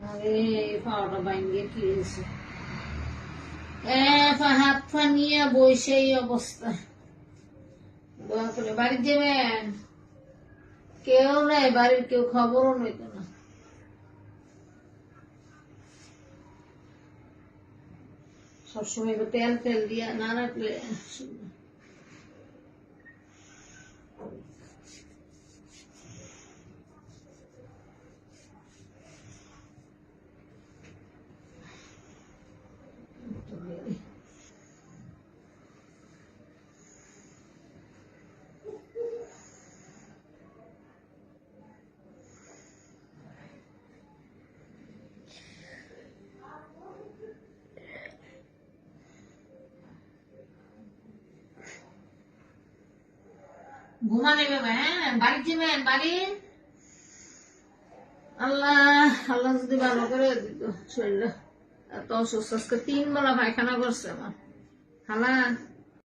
আরে পাওয়াটা বাইঙ্গে কি হয়েছে? হাত পা নিয়ে বসে এই অবস্থা। দোয়া করে বাড়ি যাবেন? কেউ নাই বাড়ির, কেউ খবরও নইতো না। সবসময় তেল তেল দিয়া না রাখলে ঘুমা নেবে। হ্যাঁ বাড়ি যাবেন? বাড়ি আল্লাহ আল্লাহ যদি ভালো করে দিত শরীরটা। এত অসুস্থ, আজকে 3 বেলা পায়খানা করছে আমার খালা।